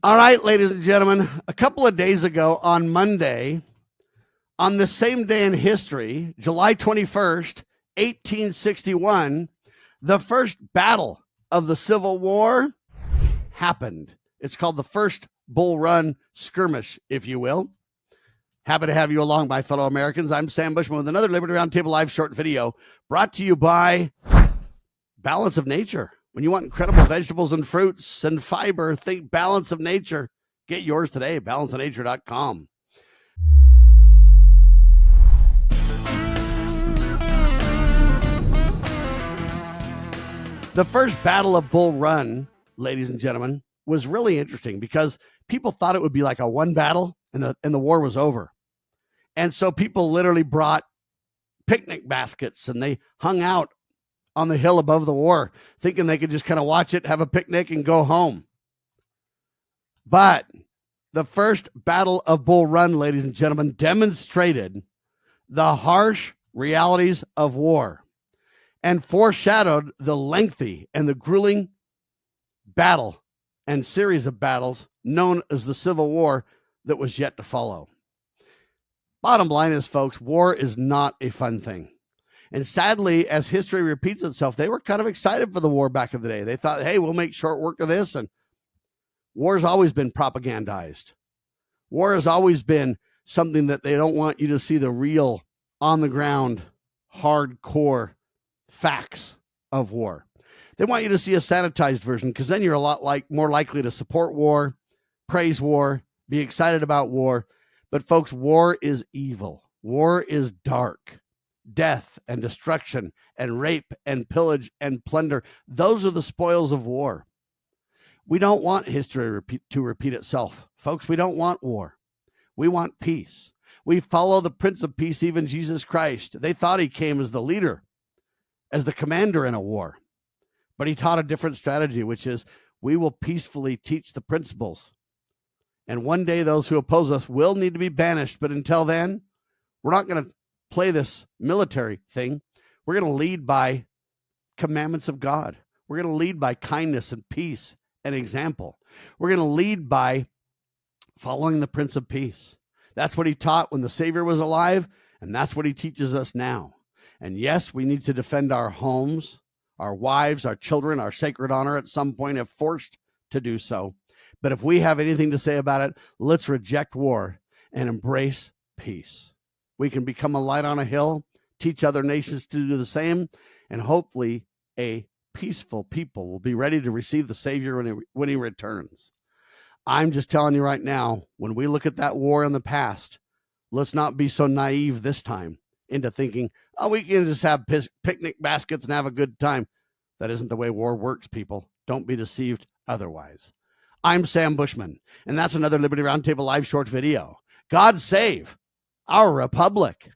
All right, ladies and gentlemen, a couple of days ago on Monday, on the same day in history, July 21st, 1861, the first battle of the Civil War happened. It's called the First Bull Run Skirmish, if you will. Happy to have you along, my fellow Americans. I'm Sam Bushman with another Liberty RoundTable live short video brought to you by Balance of Nature. When you want incredible vegetables and fruits and fiber, think Balance of Nature. Get yours today, balanceofnature.com. The first Battle of Bull Run, ladies and gentlemen, was really interesting because people thought it would be like a one battle and the war was over. And so people literally brought picnic baskets and they hung out on the hill above the war, thinking they could just kind of watch it, have a picnic, and go home. But the first Battle of Bull Run, ladies and gentlemen, demonstrated the harsh realities of war and foreshadowed the lengthy and the grueling battle and series of battles known as the Civil War that was yet to follow. Bottom line is, folks, war is not a fun thing. And sadly, as history repeats itself, they were kind of excited for the war back in the day. They thought, hey, we'll make short work of this. And war's always been propagandized. War has always been something that they don't want you to see the real, on-the-ground, hardcore facts of war. They want you to see a sanitized version because then you're a lot more likely to support war, praise war, be excited about war. But folks, war is evil. War is dark. Death and destruction and rape and pillage and plunder. Those are the spoils of war. We don't want history to repeat itself. Folks, we don't want war. We want peace. We follow the Prince of Peace, even Jesus Christ. They thought he came as the leader, as the commander in a war. But he taught a different strategy, which is we will peacefully teach the principles. And one day those who oppose us will need to be banished. But until then, we're not going to play this military thing. We're going to lead by commandments of God. We're going to lead by kindness and peace and example. We're going to lead by following the Prince of Peace. That's what he taught when the Savior was alive, and that's what he teaches us now. And yes, we need to defend our homes, our wives, our children, our sacred honor at some point if forced to do so. But if we have anything to say about it, let's reject war and embrace peace. We can become a light on a hill, teach other nations to do the same, and hopefully a peaceful people will be ready to receive the Savior when he returns. I'm just telling you right now, when we look at that war in the past, let's not be so naive this time into thinking, oh, we can just have picnic baskets and have a good time. That isn't the way war works, people. Don't be deceived otherwise. I'm Sam Bushman, and that's another Liberty Roundtable live short video. God save our republic.